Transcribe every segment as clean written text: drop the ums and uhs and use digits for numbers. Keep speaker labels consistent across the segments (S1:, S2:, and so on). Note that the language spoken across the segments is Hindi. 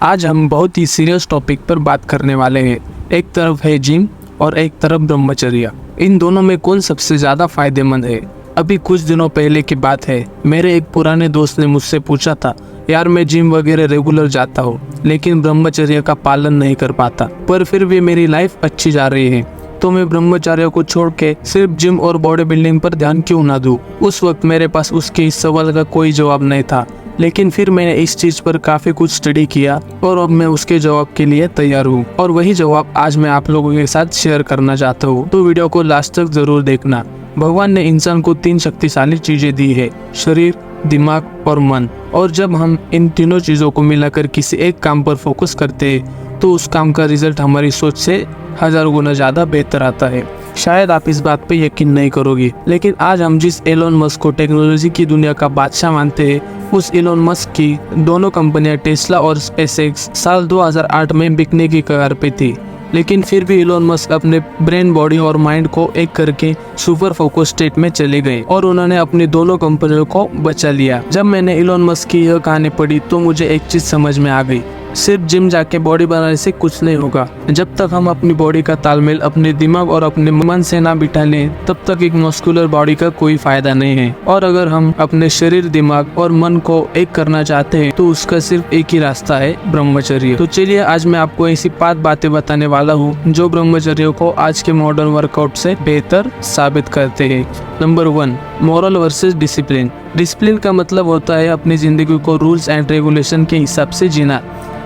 S1: आज हम बहुत ही सीरियस टॉपिक पर बात करने वाले हैं। एक तरफ है जिम और एक तरफ ब्रह्मचर्य। इन दोनों में कौन सबसे ज़्यादा फायदेमंद है? अभी कुछ दिनों पहले की बात है, मेरे एक पुराने दोस्त ने मुझसे पूछा था, यार मैं जिम वगैरह रेगुलर जाता हूँ लेकिन ब्रह्मचर्य का पालन नहीं कर पाता, पर फिर भी मेरी लाइफ अच्छी जा रही है, तो मैं ब्रह्मचर्य को छोड़ के सिर्फ जिम और बॉडी बिल्डिंग पर ध्यान क्यों ना दूं? उस वक्त मेरे पास उसके इस सवाल का कोई जवाब नहीं था, लेकिन फिर मैंने इस चीज पर काफी कुछ स्टडी किया और अब मैं उसके जवाब के लिए तैयार हूँ और वही जवाब आज मैं आप लोगों के साथ शेयर करना चाहता हूँ। तो वीडियो को लास्ट तक जरूर देखना। भगवान ने इंसान को 3 शक्तिशाली चीजें दी है, शरीर, दिमाग और मन, और जब हम इन तीनों चीजों को मिलाकर किसी एक काम पर फोकस करते हैं तो उस काम का रिजल्ट हमारी सोच से 1000 गुना ज्यादा बेहतर आता है। शायद आप इस बात पे यकीन नहीं करोगे, लेकिन आज हम जिस एलोन मस्क को टेक्नोलॉजी की दुनिया का बादशाह मानते हैं, उस एलोन मस्क की दोनों कंपनियां टेस्ला और स्पेसएक्स साल 2008 में बिकने की कगार पे थी, लेकिन फिर भी एलोन मस्क अपने ब्रेन, बॉडी और माइंड को एक करके सुपर फोकस स्टेट में चले गए और उन्होंने अपनी दोनों कंपनियों को बचा लिया। जब मैंने एलोन मस्क की यह कहानी पढ़ी तो मुझे एक चीज समझ में आ गई, सिर्फ जिम जाके बॉडी बनाने से कुछ नहीं होगा। जब तक हम अपनी बॉडी का तालमेल अपने दिमाग और अपने मन से ना बिठा लें, तब तक एक मस्कुलर बॉडी का कोई फायदा नहीं है। और अगर हम अपने शरीर, दिमाग और मन को एक करना चाहते हैं तो उसका सिर्फ एक ही रास्ता है, ब्रह्मचर्य। तो चलिए आज मैं आपको ऐसी 5 बातें बताने वाला हूँ जो ब्रह्मचर्य को आज के मॉडर्न वर्कआउट से बेहतर साबित करते हैं। Number 1, moral versus discipline. Discipline का मतलब होता है अपनी जिंदगी को रूल्स एंड रेगुलेशन के हिसाब से जीना,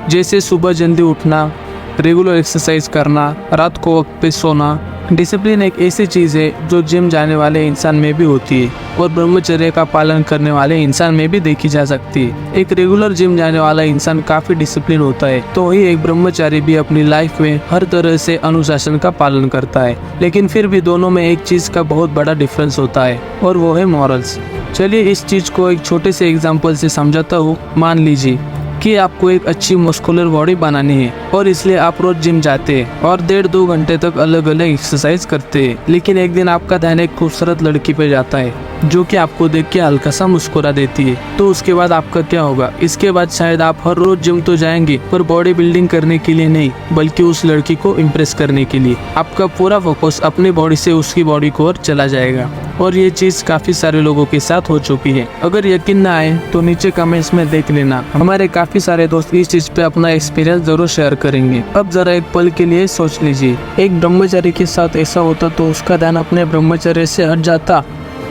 S1: जैसे सुबह जल्दी उठना, रेगुलर एक्सरसाइज करना, रात को वक्त पे सोना। डिसिप्लिन एक ऐसी चीज़ है जो जिम जाने वाले इंसान में भी होती है और ब्रह्मचर्य का पालन करने वाले इंसान में भी देखी जा सकती है। एक रेगुलर जिम जाने वाला इंसान काफ़ी डिसिप्लिन होता है, तो ही एक ब्रह्मचारी भी अपनी लाइफ में हर तरह से अनुशासन का पालन करता है। लेकिन फिर भी दोनों में एक चीज़ का बहुत बड़ा डिफरेंस होता है और वो है मॉरल्स। चलिए इस चीज़ को एक छोटे से एग्जाम्पल से समझाता हूँ। मान लीजिए कि आपको एक अच्छी मस्कुलर बॉडी बनानी है और इसलिए आप रोज जिम जाते हैं और 1.5-2 घंटे तक अलग अलग एक्सरसाइज करते हैं, लेकिन एक दिन आपका ध्यान एक खूबसूरत लड़की पे जाता है जो कि आपको देख के हल्का सा मुस्कुरा देती है। तो उसके बाद आपका क्या होगा? इसके बाद शायद आप हर रोज जिम तो जाएंगे, पर बॉडी बिल्डिंग करने के लिए नहीं, बल्कि उस लड़की को इम्प्रेस करने के लिए। आपका पूरा फोकस अपनी बॉडी से उसकी बॉडी को ओर चला जाएगा और ये चीज काफी सारे लोगों के साथ हो चुकी है। अगर यकीन ना आए तो नीचे कमेंट्स में देख लेना, हमारे काफी सारे दोस्त इस चीज पे अपना एक्सपीरियंस जरूर शेयर करेंगे। अब जरा एक पल के लिए सोच लीजिए, एक ब्रह्मचारी के साथ ऐसा होता तो उसका ध्यान अपने ब्रह्मचर्य से हट जाता?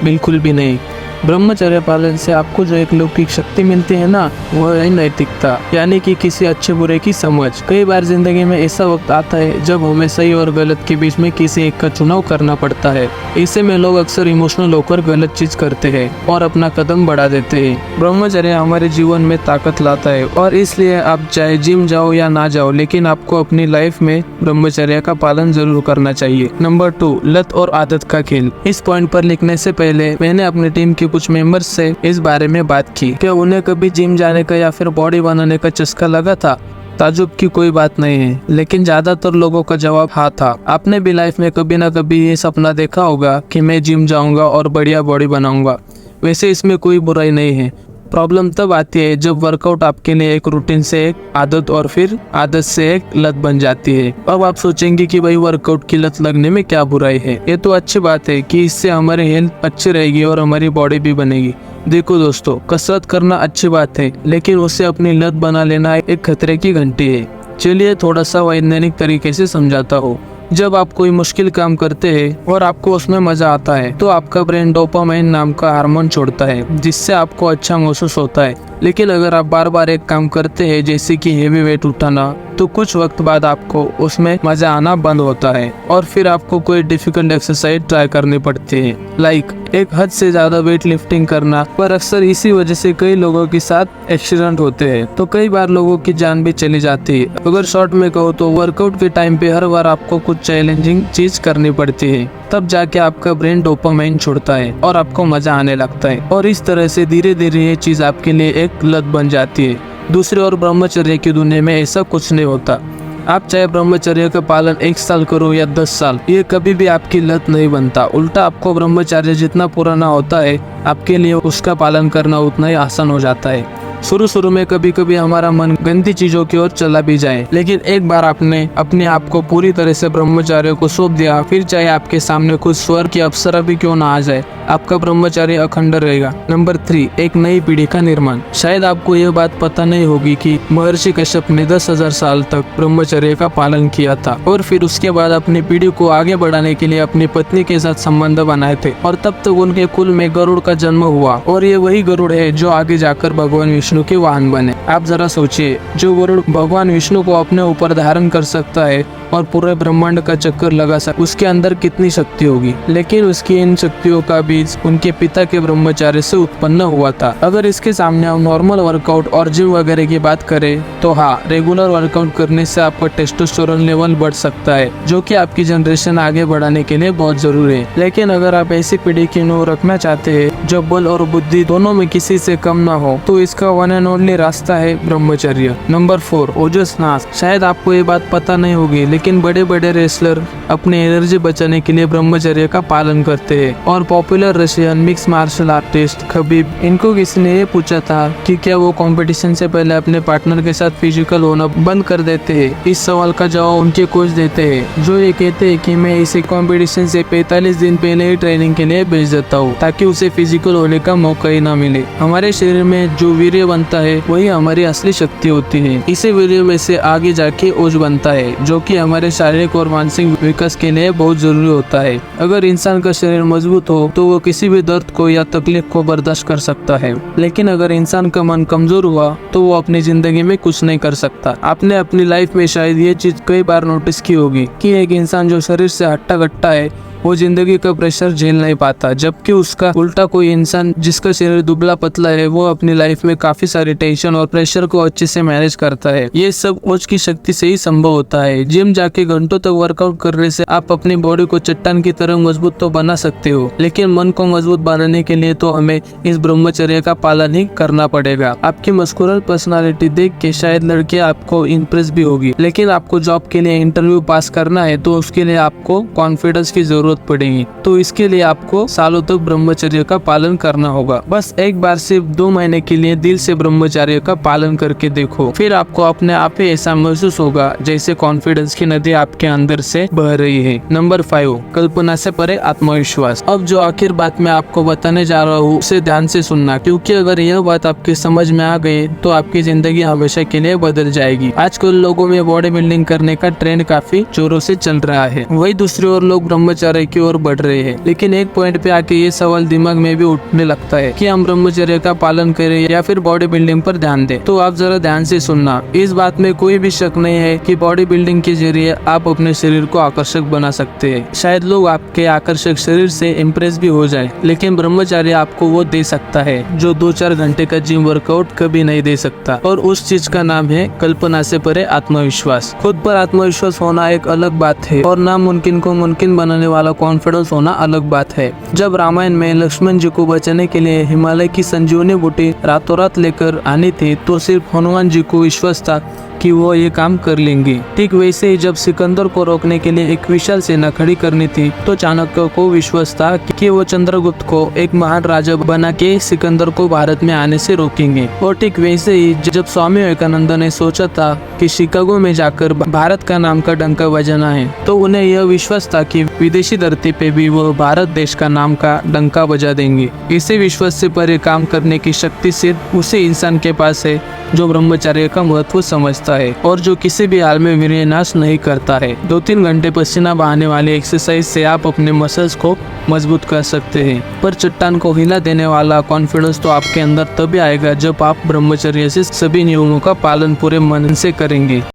S1: बिल्कुल भी नहीं। ब्रह्मचर्य पालन से आपको जो एक लौकिक शक्ति मिलती है ना, वो है नैतिकता, यानी कि किसी अच्छे बुरे की समझ। कई बार जिंदगी में ऐसा वक्त आता है जब हमें सही और गलत के बीच में किसी एक का चुनाव करना पड़ता है। ऐसे में लोग अक्सर इमोशनल होकर गलत चीज करते हैं और अपना कदम बढ़ा देते हैं। ब्रह्मचर्य हमारे जीवन में ताकत लाता है और इसलिए आप चाहे जिम जाओ या ना जाओ, लेकिन आपको अपनी लाइफ में ब्रह्मचर्य का पालन जरूर करना चाहिए। नंबर 2, लत और आदत का खेल। इस पॉइंट पर लिखने से पहले मैंने अपनी टीम के कुछ मेंबर्स से इस बारे में बात की कि उन्हें कभी जिम जाने का या फिर बॉडी बनाने का चस्का लगा था। ताजुब की कोई बात नहीं है, लेकिन ज्यादातर लोगों का जवाब हाँ था। आपने भी लाइफ में कभी ना कभी ये सपना देखा होगा कि मैं जिम जाऊंगा और बढ़िया बॉडी बनाऊंगा। वैसे इसमें कोई बुराई नहीं है। प्रॉब्लम तब आती है जब वर्कआउट आपके लिए एक रूटीन से एक आदत और फिर आदत से एक लत बन जाती है। अब आप सोचेंगे कि भाई वर्कआउट की लत लगने में क्या बुराई है? ये तो अच्छी बात है कि इससे हमारी हेल्थ अच्छी रहेगी और हमारी बॉडी भी बनेगी। देखो दोस्तों, कसरत करना अच्छी बात है, लेकिन उससे अपनी लत बना लेना एक खतरे की घंटी है। चलिए थोड़ा सा वैज्ञानिक तरीके से समझाता हूँ। जब आप कोई मुश्किल काम करते हैं और आपको उसमें मजा आता है तो आपका ब्रेन डोपामाइन नाम का हार्मोन छोड़ता है, जिससे आपको अच्छा महसूस होता है। लेकिन अगर आप बार बार एक काम करते हैं, जैसे कि हेवी वेट उठाना, तो कुछ वक्त बाद आपको उसमें मजा आना बंद होता है और फिर आपको कोई डिफिकल्ट एक्सरसाइज ट्राई करनी पड़ती है, लाइक एक हद से ज्यादा वेट लिफ्टिंग करना। पर अक्सर इसी वजह से कई लोगों के साथ एक्सीडेंट होते हैं, तो कई बार लोगों की जान भी चली जाती है। अगर शॉर्ट में कहो तो वर्कआउट के टाइम पे हर बार आपको कुछ चैलेंजिंग चीज करनी पड़ती है, तब जाके आपका ब्रेन डोपामाइन छोड़ता है और आपको मजा आने लगता है और इस तरह से धीरे धीरे ये चीज आपके लिए एक लत बन जाती है। दूसरी ओर ब्रह्मचर्य की दुनिया में ऐसा कुछ नहीं होता। आप चाहे ब्रह्मचर्य का पालन 1 साल करो या 10 साल, ये कभी भी आपकी लत नहीं बनता। उल्टा आपको ब्रह्मचर्य जितना पुराना होता है, आपके लिए उसका पालन करना उतना ही आसान हो जाता है। शुरू शुरू में कभी कभी हमारा मन गंदी चीजों की ओर चला भी जाए, लेकिन एक बार आपने अपने आप को पूरी तरह से ब्रह्मचर्य को सौंप दिया, फिर चाहे आपके सामने कुछ स्वर्ग की अप्सरा भी क्यों ना आ जाए, आपका ब्रह्मचर्य अखंड रहेगा। नंबर 3, एक नई पीढ़ी का निर्माण। शायद आपको यह बात पता नहीं होगी कि महर्षि कश्यप ने 10,000 साल तक ब्रह्मचर्य का पालन किया था और फिर उसके बाद अपनी पीढ़ी को आगे बढ़ाने के लिए अपनी पत्नी के साथ संबंध बनाए थे, और तब तक उनके कुल में गरुड़ का जन्म हुआ, और ये वही गरुड़ है जो आगे जाकर भगवान विष्णु के वाहन बने। आप जरा सोचिए, जो गरुड़ भगवान विष्णु को अपने ऊपर धारण कर सकता है और पूरे ब्रह्मांड का चक्कर लगा सकता, उसके अंदर कितनी शक्ति होगी। लेकिन उसकी इन शक्तियों का बीज उनके पिता के ब्रह्मचर्य से उत्पन्न हुआ था। अगर इसके सामने हम नॉर्मल वर्कआउट और जिम वगैरह की बात करें तो हाँ, रेगुलर वर्कआउट करने से आपका टेस्टोस्टेरोन लेवल बढ़ सकता है, जो कि आपकी जनरेशन आगे बढ़ाने के लिए बहुत जरूरी है। लेकिन अगर आप ऐसी पीढ़ी की नुह रखना चाहते हैं जो बल और बुद्धि दोनों में किसी से कम ना हो, तो इसका वन एंड ओनली रास्ता है ब्रह्मचर्य। नंबर 4, ओजस्नास। शायद आपको ये बात पता नहीं होगी, लेकिन बड़े बड़े रेसलर अपने एनर्जी बचाने के लिए ब्रह्मचर्य का पालन करते हैं, और popular Russian mix martial artist Khabib, इनको किसी ने ये पूछा था कि क्या वो कंपटीशन से पहले अपने पार्टनर के साथ फिजिकल होना बंद कर देते हैं। इस सवाल का जवाब उनके कोच देते हैं, जो ये कहते हैं कि मैं इसे कंपटीशन से 45 दिन पहले ही ट्रेनिंग के लिए भेज देता हूँ, ताकि उसे फिजिकल होने का मौका ही ना मिले। हमारे शरीर में जो वीर्य बनता है वही हमारी असली शक्ति होती है। इसी वीर्य में से आगे जाके ओज बनता है, जो कि हमारे शारीरिक और मानसिक विकास के लिए बहुत जरूरी होता है। अगर इंसान का शरीर मजबूत हो तो वो किसी भी दर्द को या तकलीफ को बर्दाश्त कर सकता है, लेकिन अगर इंसान का मन कमजोर हुआ तो वो अपनी जिंदगी में कुछ नहीं कर सकता। आपने अपनी लाइफ में शायद ये चीज कई बार नोटिस की होगी कि एक इंसान जो शरीर से हट्टा कट्टा है वो जिंदगी का प्रेशर झेल नहीं पाता, जबकि उसका उल्टा कोई इंसान जिसका शरीर दुबला पतला है वो अपनी लाइफ में काफी सारी टेंशन और प्रेशर को अच्छे से मैनेज करता है। ये सब ओज की शक्ति से ही संभव होता है। जिम जाके घंटों तक वर्कआउट करने से आप अपनी बॉडी को चट्टान की तरह मजबूत तो बना सकते हो, लेकिन मन को मजबूत बनाने के लिए तो हमें इस ब्रह्मचर्य का पालन ही करना पड़ेगा। आपकी मस्कुलर पर्सनालिटी देख के शायद लड़के आपको इम्प्रेस भी होगी, लेकिन आपको जॉब के लिए इंटरव्यू पास करना है तो उसके लिए आपको कॉन्फिडेंस की जरूरत पड़ेगी। तो इसके लिए आपको सालों तक ब्रह्मचर्य का पालन करना होगा। बस एक बार सिर्फ 2 महीने के लिए दिल से ब्रह्मचर्य का पालन करके देखो, फिर आपको अपने आप ही ऐसा महसूस होगा जैसे कॉन्फिडेंस की नदी आपके अंदर से बह रही है। नंबर 5, कल्पना से परे आत्मविश्वास। अब जो आखिर बात मैं आपको बताने जा रहा हूँ उसे ध्यान से सुनना, क्योंकि अगर यह बात आपकी समझ में आ गई तो आपकी जिंदगी हमेशा के लिए बदल जाएगी। आजकल लोगों में बॉडी बिल्डिंग करने का ट्रेंड काफी जोरों से चल रहा है, वही दूसरी ओर लोग ब्रह्मचर्य की ओर बढ़ रहे हैं। लेकिन एक पॉइंट पे आके ये सवाल दिमाग में भी उठने लगता है कि हम ब्रह्मचर्य का पालन करें या फिर बॉडी बिल्डिंग पर ध्यान दें। तो आप जरा ध्यान से सुनना, इस बात में कोई भी शक नहीं है कि बॉडी बिल्डिंग के जरिए आप अपने शरीर को आकर्षक बना सकते हैं। शायद लोग आपके आकर्षक शरीर से इम्प्रेस भी हो जाए, लेकिन ब्रह्मचर्य आपको वो दे सकता है जो 2-4 घंटे का जिम वर्कआउट कभी नहीं दे सकता, और उस चीज का नाम है कल्पना से परे आत्मविश्वास। खुद पर आत्मविश्वास होना एक अलग बात है और नामुमकिन को मुमकिन बनाने वाला कॉन्फिडेंस होना अलग बात है। जब रामायण में लक्ष्मण जी को बचाने के लिए हिमालय की संजीवनी बूटी रातों रात लेकर आनी थी, तो सिर्फ हनुमान जी को विश्वास था कि वो ये काम कर लेंगे। ठीक वैसे ही जब सिकंदर को रोकने के लिए एक विशाल सेना खड़ी करनी थी, तो चाणक्य को विश्वास था कि वो चंद्रगुप्त को एक महान राजा बना के सिकंदर को भारत में आने से रोकेंगे। और ठीक वैसे ही जब स्वामी विवेकानंद ने सोचा था कि शिकागो में जाकर भारत का नाम का डंका बजाना है, तो उन्हें यह विश्वास था कि विदेशी धरती पे भी वो भारत देश का नाम का डंका बजा देंगे। इसी विश्वास से परे काम करने की शक्ति सिर्फ उसी इंसान के पास है जो ब्रह्मचर्य का महत्व समझता है और जो किसी भी हाल में वीर्य नाश नहीं करता है। 2-3 घंटे पसीना बहाने वाले एक्सरसाइज से आप अपने मसल्स को मजबूत कर सकते हैं, पर चट्टान को हिला देने वाला कॉन्फिडेंस तो आपके अंदर तभी आएगा जब आप ब्रह्मचर्य से सभी नियमों का पालन पूरे मन से करेंगे।